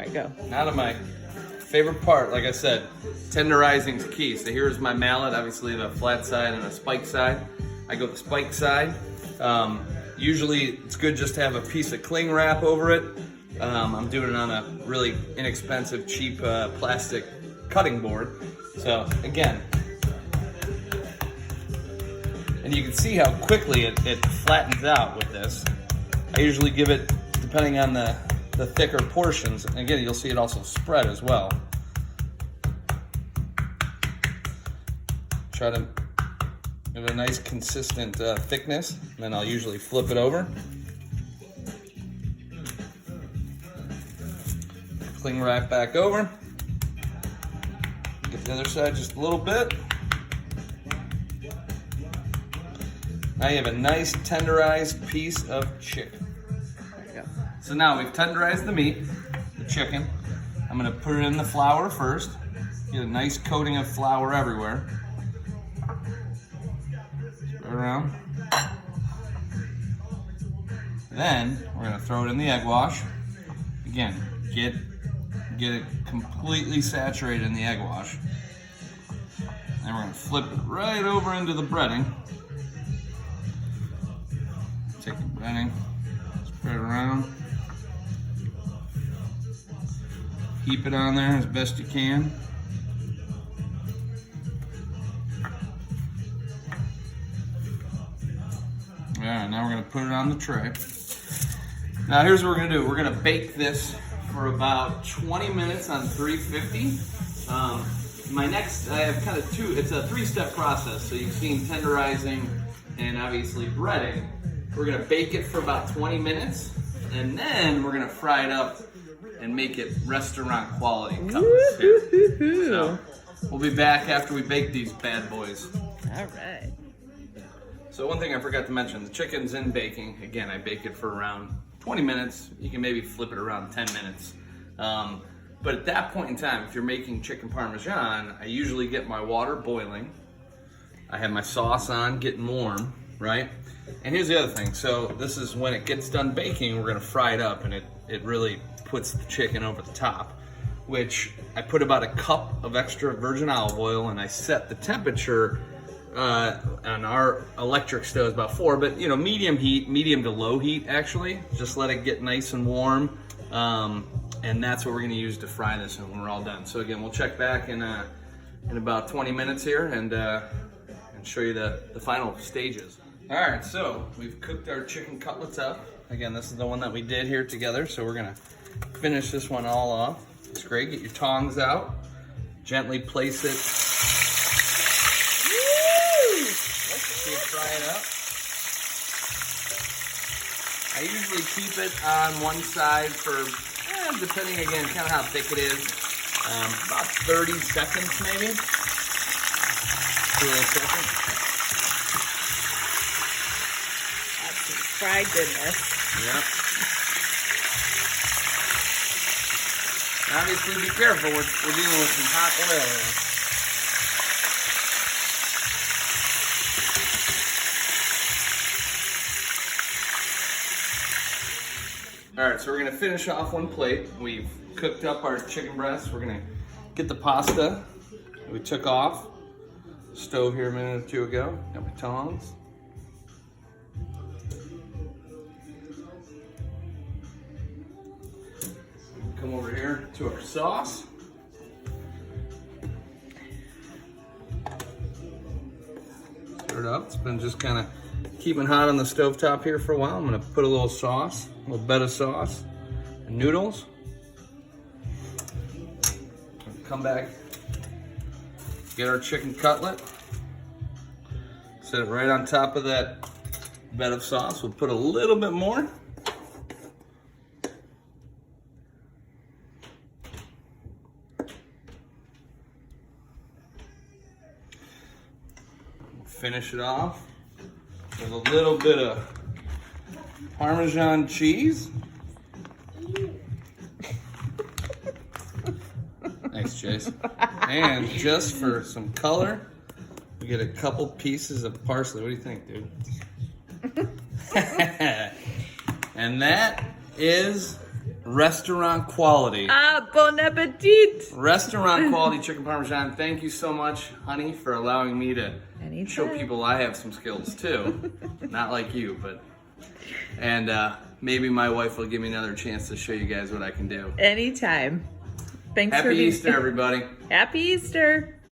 right, go. Now to my favorite part, like I said, tenderizing is key. So here's my mallet, obviously the flat side and a spike side. I go the spike side. Usually it's good just to have a piece of cling wrap over it. I'm doing it on a really inexpensive, cheap plastic cutting board. So again, and you can see how quickly it flattens out with this. I usually give it, depending on the thicker portions, and again, you'll see it also spread as well. Try to give it a nice consistent thickness, and then I'll usually flip it over. Cling wrap back over. Get the other side just a little bit. Now you have a nice tenderized piece of chicken. There you go. So now we've tenderized the meat, the chicken. I'm gonna put it in the flour first. Get a nice coating of flour everywhere. Spread around. Then we're gonna throw it in the egg wash. Again, get it completely saturated in the egg wash. Then we're gonna flip it right over into the breading. Take the breading, spread it around. Keep it on there as best you can. All right, now we're gonna put it on the tray. Now here's what we're gonna do. We're gonna bake this for about 20 minutes on 350. I have kind of it's a three-step process. So you've seen tenderizing and obviously breading. We're gonna bake it for about 20 minutes, and then we're gonna fry it up and make it restaurant quality cutlets here. So we'll be back after we bake these bad boys. All right. So one thing I forgot to mention, the chicken's in baking. Again, I bake it for around 20 minutes. You can maybe flip it around 10 minutes. But at that point in time, if you're making chicken Parmesan, I usually get my water boiling. I have my sauce on, getting warm, right? And here's the other thing. So this is when it gets done baking, we're gonna fry it up, and it really puts the chicken over the top, which I put about a cup of extra virgin olive oil, and I set the temperature on our electric stove is about 4, but medium heat, medium to low heat actually. Just let it get nice and warm, and that's what we're gonna use to fry this when we're all done. So again, we'll check back in about 20 minutes here and show you the final stages. All right, so we've cooked our chicken cutlets up. Again, this is the one that we did here together, so we're gonna finish this one all off. It's great. Get your tongs out, gently place it. Woo! See it fry it up. I usually keep it on one side for, depending again, kind of how thick it is, about 30 seconds maybe. A little second. Fried goodness. Yep. Obviously, be careful. We're dealing with some hot oil here. All right, so we're gonna finish off one plate. We've cooked up our chicken breasts. We're gonna get the pasta that we took off the stove here a minute or two ago. Got my tongs. Come over here to our sauce. Stir it up. It's been just kind of keeping hot on the stovetop here for a while. I'm gonna put a little sauce, a little bit of sauce, and noodles. Come back, get our chicken cutlet. Set it right on top of that bed of sauce. We'll put a little bit more. Finish it off with a little bit of Parmesan cheese. Thanks, Chase. And just for some color, we get a couple pieces of parsley. What do you think, dude? And that is restaurant quality. Ah, bon appetit. Restaurant quality chicken Parmesan. Thank you so much, honey, for allowing me to Anytime. show people I have some skills too. Not like you, but. And maybe my wife will give me another chance to show you guys what I can do. Anytime. Thanks for Happy being Easter, everybody. Happy Easter.